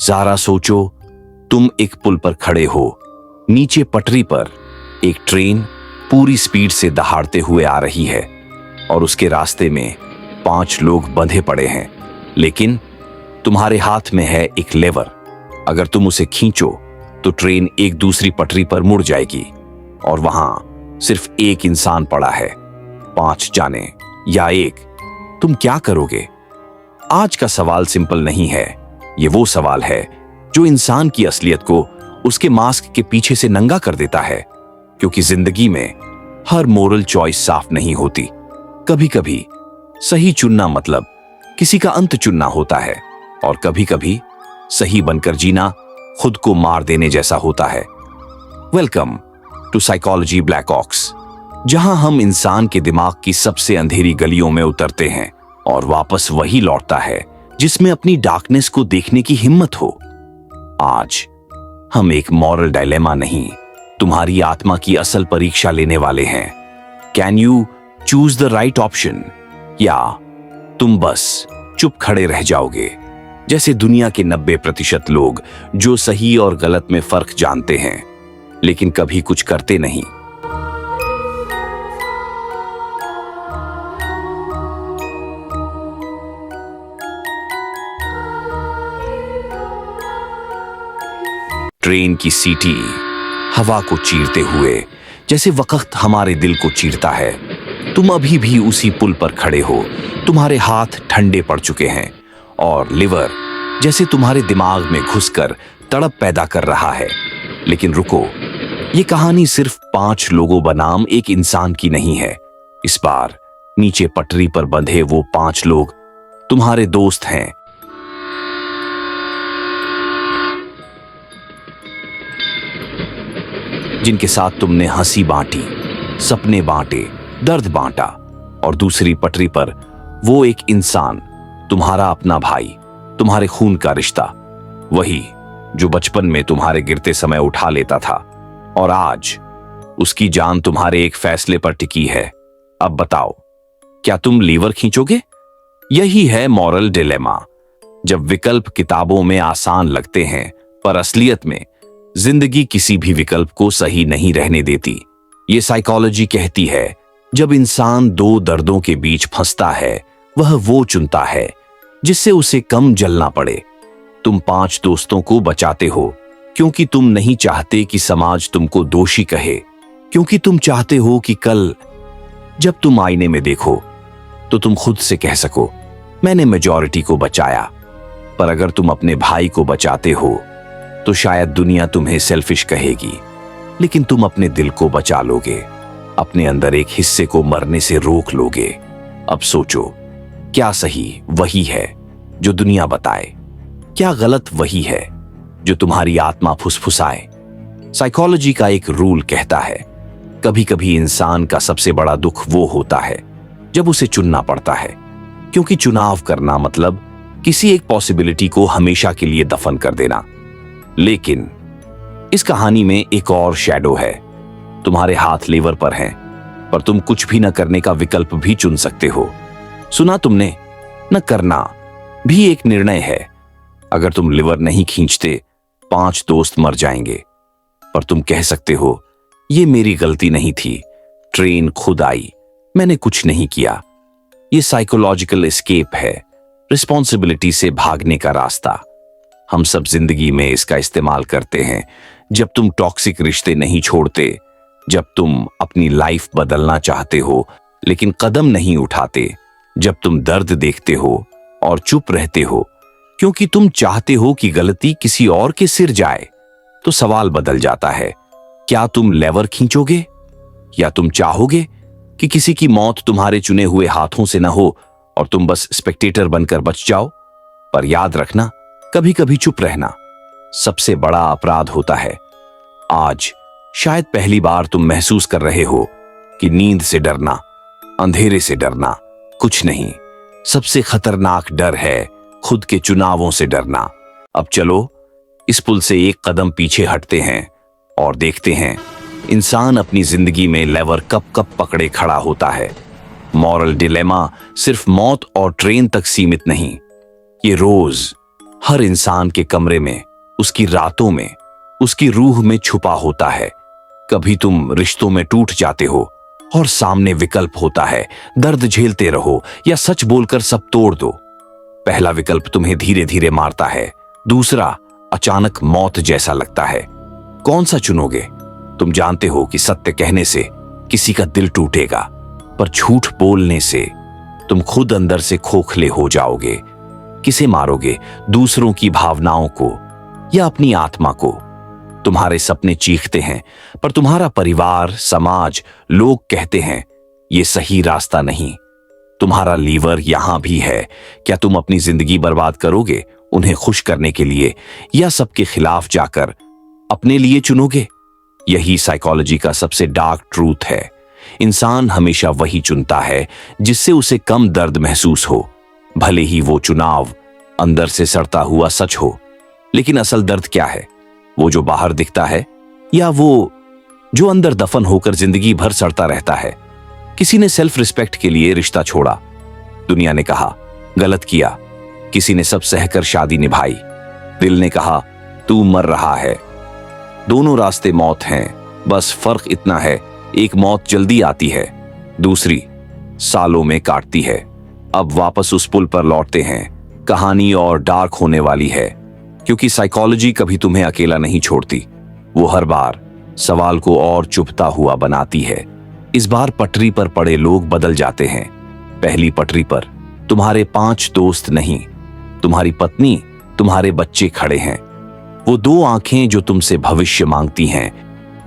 जरा सोचो, तुम एक पुल पर खड़े हो। नीचे पटरी पर एक ट्रेन पूरी स्पीड से दहाड़ते हुए आ रही है और उसके रास्ते में 5 लोग बंधे पड़े हैं। लेकिन तुम्हारे हाथ में है एक लेवर। अगर तुम उसे खींचो तो ट्रेन एक दूसरी पटरी पर मुड़ जाएगी और वहां सिर्फ एक इंसान पड़ा है। 5 जाने या एक, तुम क्या करोगे? आज का सवाल सिंपल नहीं है। ये वो सवाल है जो इंसान की असलियत को उसके मास्क के पीछे से नंगा कर देता है। क्योंकि जिंदगी में हर मोरल चॉइस साफ नहीं होती। कभी कभी सही चुनना मतलब किसी का अंत चुनना होता है, और कभी कभी सही बनकर जीना खुद को मार देने जैसा होता है। Welcome to psychology black ox, जहां हम इंसान के दिमाग की सबसे अंधेरी गलियों में उतरते हैं और वापस वही लौटता है जिसमें अपनी डार्कनेस को देखने की हिम्मत हो। आज हम एक मॉरल डायलेमा नहीं, तुम्हारी आत्मा की असल परीक्षा लेने वाले हैं। Can you choose the right option, या तुम बस चुप खड़े रह जाओगे जैसे दुनिया के 90% लोग जो सही और गलत में फर्क जानते हैं लेकिन कभी कुछ करते नहीं। ट्रेन की सीटी हवा को चीरते हुए जैसे वक्त हमारे दिल को चीरता है। तुम अभी भी उसी पुल पर खड़े हो, तुम्हारे हाथ ठंडे पड़ चुके हैं और लिवर जैसे तुम्हारे दिमाग में घुसकर तड़प पैदा कर रहा है। लेकिन रुको, ये कहानी सिर्फ 5 लोगों बनाम एक इंसान की नहीं है। इस बार नीचे पटरी पर बंधे वो 5 लोग तुम्हारे दोस्त हैं। जिनके साथ तुमने हंसी बांटी, सपने बांटे, दर्द बांटा, और दूसरी पटरी पर वो एक इंसान, तुम्हारा अपना भाई, तुम्हारे खून का रिश्ता, वही जो बचपन में तुम्हारे गिरते समय उठा लेता था और आज उसकी जान तुम्हारे एक फैसले पर टिकी है। अब बताओ, क्या तुम लीवर खींचोगे? यही है मॉरल डिलेमा। जब विकल्प किताबों में आसान लगते हैं पर असलियत में जिंदगी किसी भी विकल्प को सही नहीं रहने देती। ये साइकोलॉजी कहती है, जब इंसान 2 दर्दों के बीच फंसता है वह वो चुनता है जिससे उसे कम जलना पड़े। तुम 5 दोस्तों को बचाते हो क्योंकि तुम नहीं चाहते कि समाज तुमको दोषी कहे, क्योंकि तुम चाहते हो कि कल जब तुम आईने में देखो तो तुम खुद से कह सको, मैंने मेजॉरिटी को बचाया। पर अगर तुम अपने भाई को बचाते हो तो शायद दुनिया तुम्हें सेल्फिश कहेगी, लेकिन तुम अपने दिल को बचा लोगे, अपने अंदर एक हिस्से को मरने से रोक लोगे। अब सोचो, क्या सही वही है जो दुनिया बताए, क्या गलत वही है जो तुम्हारी आत्मा फुसफुसाए? साइकोलॉजी का एक रूल कहता है, कभी कभी इंसान का सबसे बड़ा दुख वो होता है जब उसे चुनना पड़ता है, क्योंकि चुनाव करना मतलब किसी एक पॉसिबिलिटी को हमेशा के लिए दफन कर देना। लेकिन इस कहानी में एक और शैडो है। तुम्हारे हाथ लीवर पर हैं, पर तुम कुछ भी न करने का विकल्प भी चुन सकते हो। सुना तुमने, न करना भी एक निर्णय है। अगर तुम लिवर नहीं खींचते 5 दोस्त मर जाएंगे, पर तुम कह सकते हो, ये मेरी गलती नहीं थी, ट्रेन खुद आई, मैंने कुछ नहीं किया। ये साइकोलॉजिकल एस्केप है, रिस्पॉन्सिबिलिटी से भागने का रास्ता। हम सब जिंदगी में इसका इस्तेमाल करते हैं। जब तुम टॉक्सिक रिश्ते नहीं छोड़ते, जब तुम अपनी लाइफ बदलना चाहते हो लेकिन कदम नहीं उठाते, जब तुम दर्द देखते हो और चुप रहते हो क्योंकि तुम चाहते हो कि गलती किसी और के सिर जाए, तो सवाल बदल जाता है, क्या तुम लेवर खींचोगे या तुम चाहोगे कि किसी की मौत तुम्हारे चुने हुए हाथों से न हो और तुम बस स्पेक्टेटर बनकर बच जाओ? पर याद रखना, कभी कभी चुप रहना सबसे बड़ा अपराध होता है। आज शायद पहली बार तुम महसूस कर रहे हो कि नींद से डरना, अंधेरे से डरना कुछ नहीं, सबसे खतरनाक डर है खुद के चुनावों से डरना। अब चलो इस पुल से एक कदम पीछे हटते हैं और देखते हैं इंसान अपनी जिंदगी में लेवर कब कब पकड़े खड़ा होता है। मॉरल डिलेमा सिर्फ मौत और ट्रेन तक सीमित नहीं, ये रोज हर इंसान के कमरे में, उसकी रातों में, उसकी रूह में छुपा होता है। कभी तुम रिश्तों में टूट जाते हो और सामने विकल्प होता है, दर्द झेलते रहो या सच बोलकर सब तोड़ दो। पहला विकल्प तुम्हें धीरे धीरे मारता है, दूसरा अचानक मौत जैसा लगता है। कौन सा चुनोगे? तुम जानते हो कि सत्य कहने से किसी का दिल टूटेगा, पर झूठ बोलने से तुम खुद अंदर से खोखले हो जाओगे। किसे मारोगे, दूसरों की भावनाओं को या अपनी आत्मा को? तुम्हारे सपने चीखते हैं, पर तुम्हारा परिवार, समाज, लोग कहते हैं ये सही रास्ता नहीं। तुम्हारा लीवर यहां भी है। क्या तुम अपनी जिंदगी बर्बाद करोगे उन्हें खुश करने के लिए, या सबके खिलाफ जाकर अपने लिए चुनोगे? यही साइकोलॉजी का सबसे डार्क ट्रूथ है। इंसान हमेशा वही चुनता है जिससे उसे कम दर्द महसूस हो, भले ही वो चुनाव अंदर से सड़ता हुआ सच हो। लेकिन असल दर्द क्या है? वो जो बाहर दिखता है या वो जो अंदर दफन होकर जिंदगी भर सड़ता रहता है? किसी ने सेल्फ रिस्पेक्ट के लिए रिश्ता छोड़ा, दुनिया ने कहा गलत किया। किसी ने सब सहकर शादी निभाई, दिल ने कहा तू मर रहा है। दोनों रास्ते मौत हैं, बस फर्क इतना है, एक मौत जल्दी आती है, दूसरी सालों में काटती है। अब वापस उस पुल पर लौटते हैं। कहानी और डार्क होने वाली है, क्योंकि साइकोलॉजी कभी तुम्हें अकेला नहीं छोड़ती। वो हर बार सवाल को और चुभता हुआ बनाती है। इस बार पटरी पर पड़े लोग बदल जाते हैं। पहली पटरी पर तुम्हारे 5 दोस्त नहीं, तुम्हारी पत्नी, तुम्हारे बच्चे खड़े हैं। वो 2 आंखें जो तुमसे भविष्य मांगती हैं,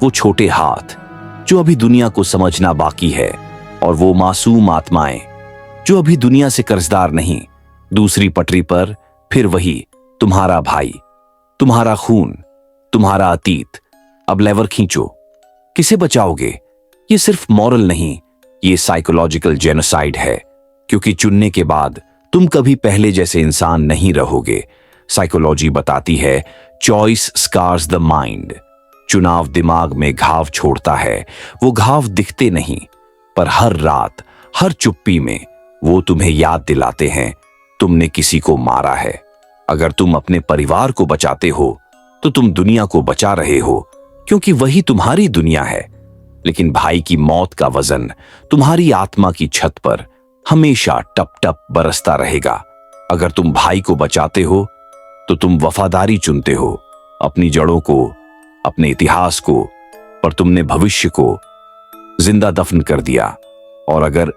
वो छोटे हाथ जो अभी दुनिया को समझना बाकी है, और वो मासूम आत्माएं जो अभी दुनिया से कर्जदार नहीं। दूसरी पटरी पर फिर वही तुम्हारा भाई, तुम्हारा खून, तुम्हारा अतीत। अब लेवर खींचो, किसे बचाओगे? ये सिर्फ मॉरल नहीं, ये साइकोलॉजिकल जेनोसाइड है, क्योंकि चुनने के बाद तुम कभी पहले जैसे इंसान नहीं रहोगे। साइकोलॉजी बताती है चॉइस स्कार्स द माइंड। चुनाव दिमाग में घाव छोड़ता है। वो घाव दिखते नहीं, पर हर रात, हर चुप्पी में वो तुम्हें याद दिलाते हैं तुमने किसी को मारा है। अगर तुम अपने परिवार को बचाते हो तो तुम दुनिया को बचा रहे हो, क्योंकि वही तुम्हारी दुनिया है। लेकिन भाई की मौत का वजन तुम्हारी आत्मा की छत पर हमेशा टप टप बरसता रहेगा। अगर तुम भाई को बचाते हो तो तुम वफादारी चुनते हो, अपनी जड़ों को, अपने इतिहास को, पर तुमने भविष्य को जिंदा दफन कर दिया। और अगर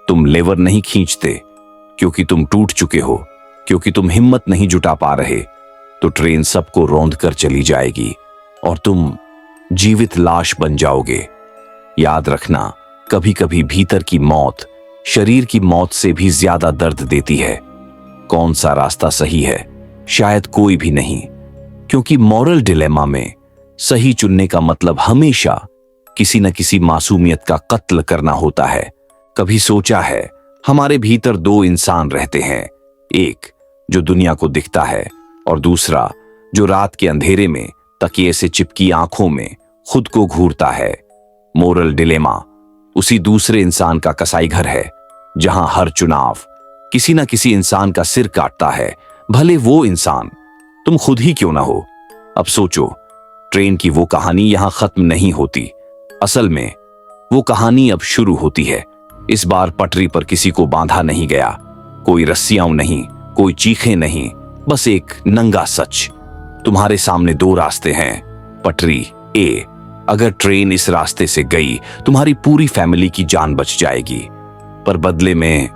तुम लेवर नहीं खींचते, क्योंकि तुम टूट चुके हो, क्योंकि तुम हिम्मत नहीं जुटा पा रहे, तो ट्रेन सबको रौंद कर चली जाएगी और तुम जीवित लाश बन जाओगे। याद रखना, कभी कभी भीतर की मौत शरीर की मौत से भी ज्यादा दर्द देती है। कौन सा रास्ता सही है? शायद कोई भी नहीं, क्योंकि मॉरल डिलेमा में सही चुनने का मतलब हमेशा किसी न किसी मासूमियत का कत्ल करना होता है। कभी सोचा है हमारे भीतर 2 इंसान रहते हैं, एक जो दुनिया को दिखता है और दूसरा जो रात के अंधेरे में तकिए से चिपकी आंखों में खुद को घूरता है। मोरल डिलेमा उसी दूसरे इंसान का कसाई घर है, जहां हर चुनाव किसी न किसी इंसान का सिर काटता है, भले वो इंसान तुम खुद ही क्यों ना हो। अब सोचो, ट्रेन की वो कहानी यहां खत्म नहीं होती। असल में वो कहानी अब शुरू होती है। इस बार पटरी पर किसी को बांधा नहीं गया, कोई रस्सियां नहीं, कोई चीखें नहीं, बस एक नंगा सच। तुम्हारे सामने 2 रास्ते हैं। पटरी ए, अगर ट्रेन इस रास्ते से गई तुम्हारी पूरी फैमिली की जान बच जाएगी, पर बदले में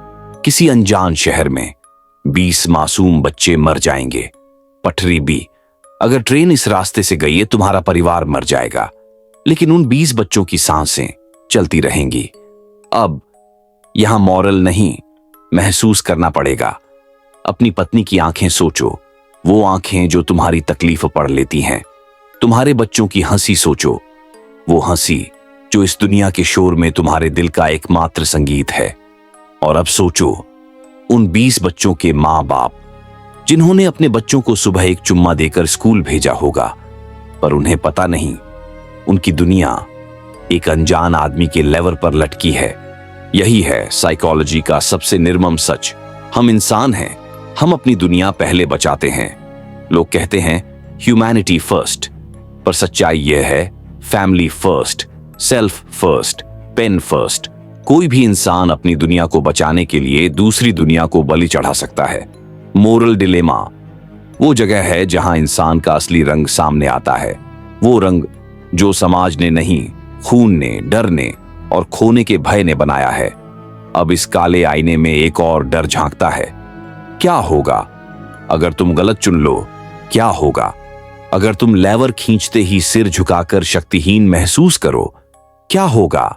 किसी अनजान शहर में 20 मासूम बच्चे मर जाएंगे। पटरी बी, अगर ट्रेन इस रास्ते से गई है तुम्हारा परिवार मर जाएगा, लेकिन उन 20 बच्चों की सांसें चलती रहेंगी। अब यहां मॉरल नहीं, महसूस करना पड़ेगा। अपनी पत्नी की आंखें सोचो, वो आंखें जो तुम्हारी तकलीफ पढ़ लेती हैं। तुम्हारे बच्चों की हंसी सोचो, वो हंसी जो इस दुनिया के शोर में तुम्हारे दिल का एकमात्र संगीत है। और अब सोचो उन 20 बच्चों के मां बाप जिन्होंने अपने बच्चों को सुबह एक चुम्मा देकर स्कूल भेजा होगा, पर उन्हें पता नहीं उनकी दुनिया एक अनजान आदमी के लेवर पर लटकी है। यही है साइकोलॉजी का सबसे निर्मम सच। हम इंसान हैं, हम अपनी दुनिया पहले बचाते हैं, लोग कहते हैं ह्यूमैनिटी फर्स्ट, पर सच्चाई यह है family first, self first, pain first. कोई भी इंसान अपनी दुनिया को बचाने के लिए दूसरी दुनिया को बलि चढ़ा सकता है। मोरल डिलेमा वो जगह है जहां इंसान का असली रंग सामने आता है, वो रंग जो समाज ने नहीं, खून ने, डर ने और खोने के भय ने बनाया है। अब इस काले आईने में एक और डर झांकता है। क्या होगा अगर तुम गलत चुन लो? क्या होगा अगर तुम लेवर खींचते ही सिर झुकाकर शक्तिहीन महसूस करो? क्या होगा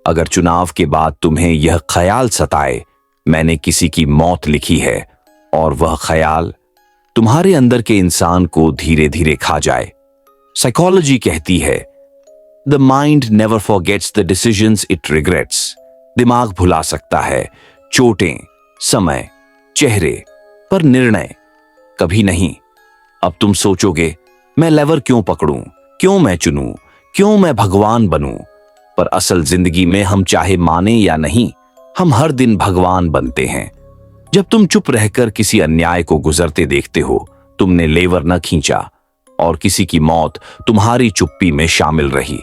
अगर चुनाव के बाद तुम्हें यह ख्याल सताए, मैंने किसी की मौत लिखी है, और वह ख्याल तुम्हारे अंदर के इंसान को धीरे धीरे खा जाए? साइकोलॉजी कहती है the mind never forgets the decisions it regrets. दिमाग भुला सकता है चोटें, समय, चेहरे, पर निर्णय कभी नहीं। अब तुम सोचोगे मैं लेवर क्यों पकड़ूं, क्यों मैं चुनूं, क्यों मैं भगवान बनूं? पर असल जिंदगी में हम चाहे माने या नहीं, हम हर दिन भगवान बनते हैं। जब तुम चुप रहकर किसी अन्याय को गुजरते देखते हो, तुमने लेवर न खींचा और किसी की मौत तुम्हारी चुप्पी में शामिल रही।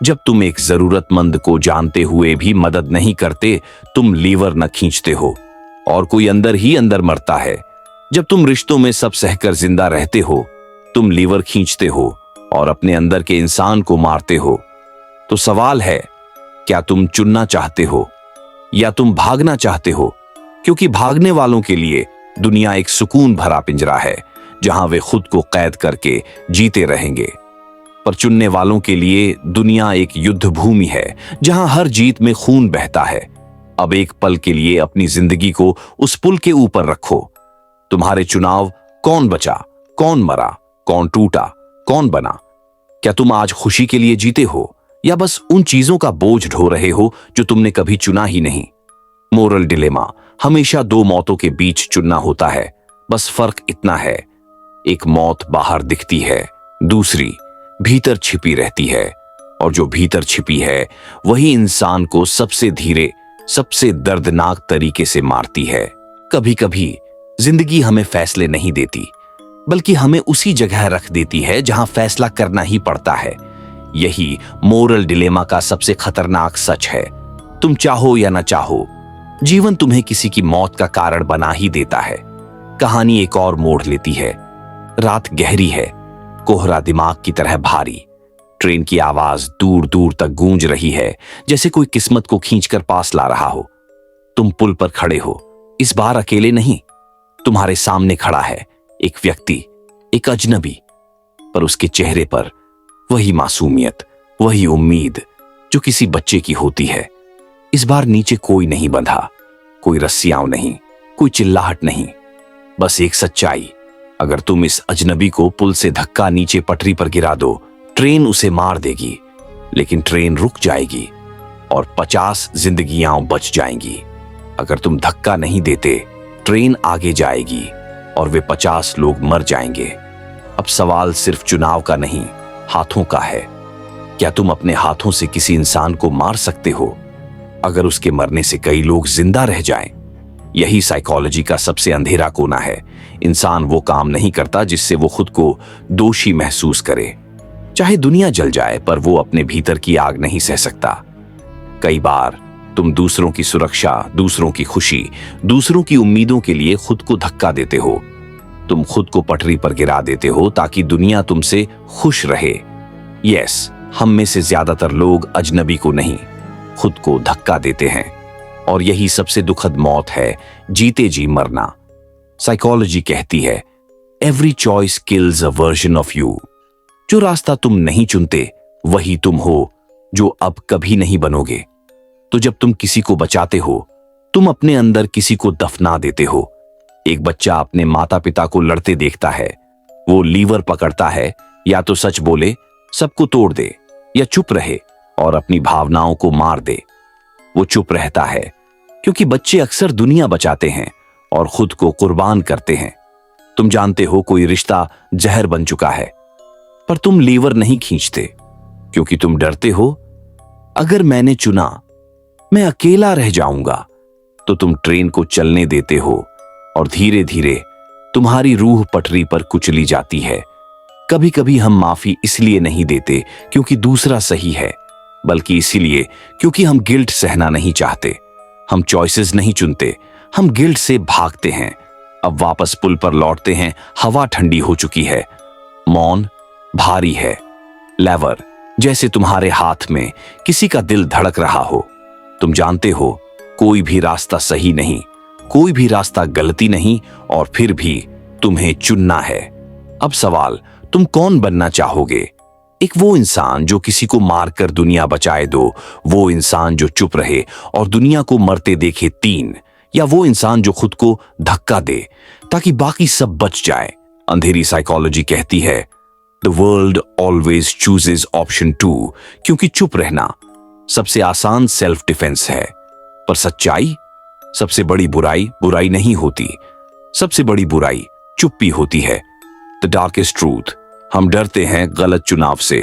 जब तुम एक जरूरतमंद को जानते हुए भी मदद नहीं करते, तुम लीवर न खींचते हो और कोई अंदर ही अंदर मरता है। जब तुम रिश्तों में सब सहकर जिंदा रहते हो, तुम लीवर खींचते हो और अपने अंदर के इंसान को मारते हो। तो सवाल है, क्या तुम चुनना चाहते हो या तुम भागना चाहते हो? क्योंकि भागने वालों के लिए दुनिया एक सुकून भरा पिंजरा है जहां वे खुद को कैद करके जीते रहेंगे, पर चुनने वालों के लिए दुनिया एक युद्ध भूमि है जहां हर जीत में खून बहता है। अब एक पल के लिए अपनी जिंदगी को उस पुल के ऊपर रखो। तुम्हारे चुनाव कौन बचा, कौन मरा, कौन टूटा, कौन बना? क्या तुम आज खुशी के लिए जीते हो या बस उन चीजों का बोझ ढो रहे हो जो तुमने कभी चुना ही नहीं? मोरल डिलेमा हमेशा दो मौतों के बीच चुनना होता है, बस फर्क इतना है, एक मौत बाहर दिखती है, दूसरी भीतर छिपी रहती है, और जो भीतर छिपी है वही इंसान को सबसे धीरे, सबसे दर्दनाक तरीके से मारती है। कभी कभी जिंदगी हमें फैसले नहीं देती, बल्कि हमें उसी जगह रख देती है जहां फैसला करना ही पड़ता है। यही मोरल डिलेमा का सबसे खतरनाक सच है। तुम चाहो या ना चाहो, जीवन तुम्हें किसी की मौत का कारण बना ही देता है। कहानी एक और मोड़ लेती है। रात गहरी है, कोहरा दिमाग की तरह भारी। ट्रेन की आवाज दूर दूर तक गूंज रही है, जैसे कोई किस्मत को खींचकर पास ला रहा हो। तुम पुल पर खड़े हो, इस बार अकेले नहीं। तुम्हारे सामने खड़ा है एक व्यक्ति, एक अजनबी, पर उसके चेहरे पर वही मासूमियत, वही उम्मीद जो किसी बच्चे की होती है। इस बार नीचे कोई नहीं बंधा, कोई रस्सियां नहीं, कोई चिल्लाहट नहीं, बस एक सच्चाई। अगर तुम इस अजनबी को पुल से धक्का नीचे पटरी पर गिरा दो, ट्रेन उसे मार देगी, लेकिन ट्रेन रुक जाएगी और 50 जिंदगियां बच जाएंगी। अगर तुम धक्का नहीं देते, ट्रेन आगे जाएगी और वे 50 लोग मर जाएंगे। अब सवाल सिर्फ चुनाव का नहीं, हाथों का है। क्या तुम अपने हाथों से किसी इंसान को मार सकते हो अगर उसके मरने से कई लोग जिंदा रह जाएं? यही साइकोलॉजी का सबसे अंधेरा कोना है। इंसान वो काम नहीं करता जिससे वो खुद को दोषी महसूस करे। चाहे दुनिया जल जाए, पर वो अपने भीतर की आग नहीं सह सकता। कई बार तुम दूसरों की सुरक्षा, दूसरों की खुशी, दूसरों की उम्मीदों के लिए खुद को धक्का देते हो। तुम खुद को पटरी पर गिरा देते हो ताकि दुनिया तुमसे खुश रहे। यस, हम में से ज्यादातर लोग अजनबी को नहीं, खुद को धक्का देते हैं, और यही सबसे दुखद मौत है, जीते जी मरना। साइकोलॉजी कहती है every choice kills a version of you. जो रास्ता तुम नहीं चुनते वही तुम हो जो अब कभी नहीं बनोगे। तो जब तुम किसी को बचाते हो, तुम अपने अंदर किसी को दफना देते हो। एक बच्चा अपने माता पिता को लड़ते देखता है, वो लीवर पकड़ता है, या तो सच बोले, सबको तोड़ दे, या चुप रहे और अपनी भावनाओं को मार दे। वो चुप रहता है क्योंकि बच्चे अक्सर दुनिया बचाते हैं और खुद को कुर्बान करते हैं। तुम जानते हो कोई रिश्ता जहर बन चुका है, पर तुम लीवर नहीं खींचते क्योंकि तुम डरते हो अगर मैंने चुना मैं अकेला रह जाऊंगा। तो तुम ट्रेन को चलने देते हो और धीरे धीरे तुम्हारी रूह पटरी पर कुचली जाती है। कभी कभी हम माफी इसलिए नहीं देते क्योंकि दूसरा सही है, बल्कि इसीलिए क्योंकि हम गिल्ट सहना नहीं चाहते। हम चॉइसेस नहीं चुनते, हम गिल्ट से भागते हैं। अब वापस पुल पर लौटते हैं, हवा ठंडी हो चुकी है, मौन भारी है, लेवर जैसे तुम्हारे हाथ में किसी का दिल धड़क रहा हो। तुम जानते हो कोई भी रास्ता सही नहीं, कोई भी रास्ता गलती नहीं, और फिर भी तुम्हें चुनना है। अब सवाल, तुम कौन बनना चाहोगे? एक वो इंसान जो किसी को मारकर दुनिया बचाए दो, वो इंसान जो चुप रहे और दुनिया को मरते देखे 3, या वो इंसान जो खुद को धक्का दे ताकि बाकी सब बच जाए? अंधेरी साइकोलॉजी कहती है the world always chooses option 2, क्योंकि चुप रहना सबसे आसान सेल्फ डिफेंस है। पर सच्चाई, सबसे बड़ी बुराई बुराई नहीं होती, सबसे बड़ी बुराई चुप्पी होती है। द डार्केस्ट ट्रूथ, हम डरते हैं गलत चुनाव से,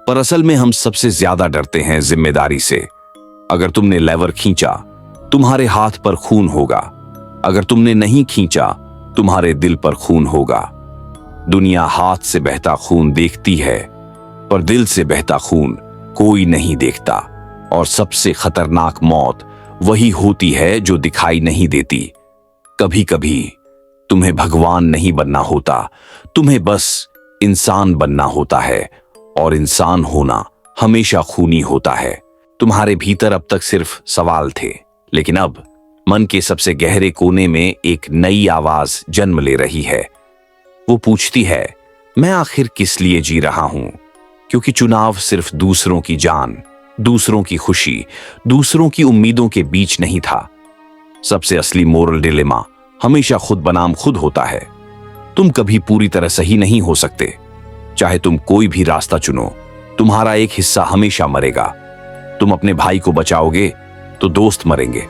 पर असल में हम सबसे ज्यादा डरते हैं जिम्मेदारी से। अगर तुमने लेवर खींचा, तुम्हारे हाथ पर खून होगा। अगर तुमने नहीं खींचा, तुम्हारे दिल पर खून होगा। दुनिया हाथ से बहता खून देखती है, पर दिल से बहता खून कोई नहीं देखता। और सबसे खतरनाक मौत वही होती है जो दिखाई नहीं देती। कभी कभी तुम्हें भगवान नहीं बनना होता, तुम्हें बस इंसान बनना होता है, और इंसान होना हमेशा खूनी होता है। तुम्हारे भीतर अब तक सिर्फ सवाल थे, लेकिन अब मन के सबसे गहरे कोने में एक नई आवाज जन्म ले रही है। वो पूछती है, मैं आखिर किस लिए जी रहा हूं? क्योंकि चुनाव सिर्फ दूसरों की जान, दूसरों की खुशी, दूसरों की उम्मीदों के बीच नहीं था। सबसे असली मोरल डिलेमा हमेशा खुद बनाम खुद होता है। तुम कभी पूरी तरह सही नहीं हो सकते। चाहे तुम कोई भी रास्ता चुनो, तुम्हारा एक हिस्सा हमेशा मरेगा। तुम अपने भाई को बचाओगे तो दोस्त मरेंगे।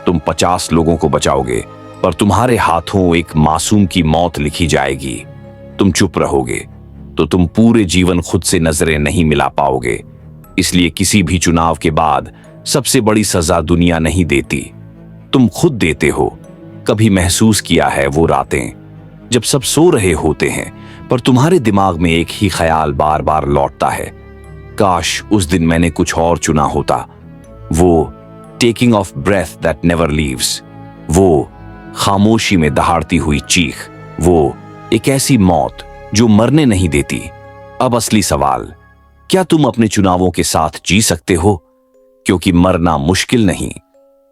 तुम 50 लोगों को बचाओगे, पर तुम्हारे हाथों एक मासूम की मौत लिखी जाएगी। तुम चुप रहोगे तो तुम पूरे जीवन खुद से नजरें नहीं मिला पाओगे। इसलिए किसी भी चुनाव के बाद सबसे बड़ी सजा दुनिया नहीं देती, तुम खुद देते हो। कभी महसूस किया है वो रातें जब सब सो रहे होते हैं, पर तुम्हारे दिमाग में एक ही ख्याल बार बार लौटता है, काश उस दिन मैंने कुछ और चुना होता। वो taking of breath that never leaves, वो खामोशी में दहाड़ती हुई चीख, वो एक ऐसी मौत जो मरने नहीं देती। अब असली सवाल, क्या तुम अपने चुनावों के साथ जी सकते हो? क्योंकि मरना मुश्किल नहीं,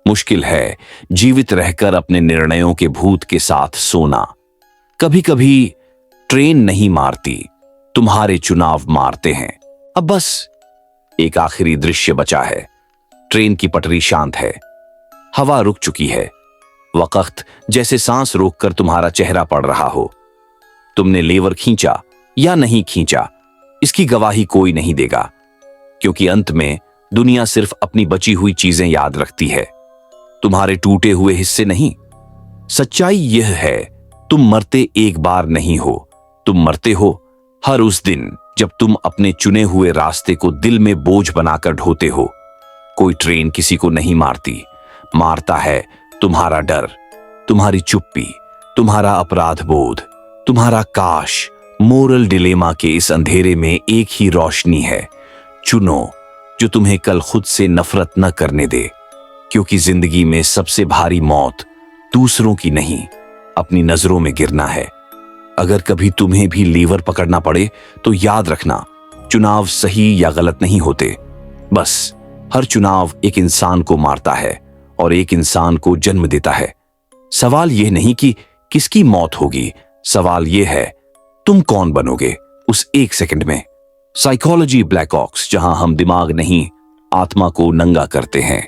मुश्किल है जीवित रहकर अपने निर्णयों के भूत के साथ सोना। कभी कभी ट्रेन नहीं मारती, तुम्हारे चुनाव मारते हैं। अब बस एक आखिरी दृश्य बचा है। ट्रेन की पटरी शांत है, हवा रुक चुकी है, वक्त जैसे सांस रोककर तुम्हारा चेहरा पड़ रहा हो। तुमने लेवर खींचा या नहीं खींचा, इसकी गवाही कोई नहीं देगा, क्योंकि अंत में दुनिया सिर्फ अपनी बची हुई चीजें याद रखती है, तुम्हारे टूटे हुए हिस्से नहीं। सच्चाई यह है, तुम मरते एक बार नहीं हो, तुम मरते हो हर उस दिन जब तुम अपने चुने हुए रास्ते को दिल में बोझ बनाकर ढोते हो। कोई ट्रेन किसी को नहीं मारती, मारता है तुम्हारा डर, तुम्हारी चुप्पी, तुम्हारा अपराध बोध, तुम्हारा काश। मोरल डिलेमा के इस अंधेरे में एक ही रोशनी है, चुनो जो तुम्हें कल खुद से नफरत न करने दे, क्योंकि जिंदगी में सबसे भारी मौत दूसरों की नहीं, अपनी नजरों में गिरना है। अगर कभी तुम्हें भी लीवर पकड़ना पड़े तो याद रखना, चुनाव सही या गलत नहीं होते, बस हर चुनाव एक इंसान को मारता है और एक इंसान को जन्म देता है। सवाल यह नहीं कि किसकी मौत होगी, सवाल यह है तुम कौन बनोगे उस एक सेकंड में। साइकोलॉजी ब्लैक ऑक्स, जहां हम दिमाग नहीं आत्मा को नंगा करते हैं।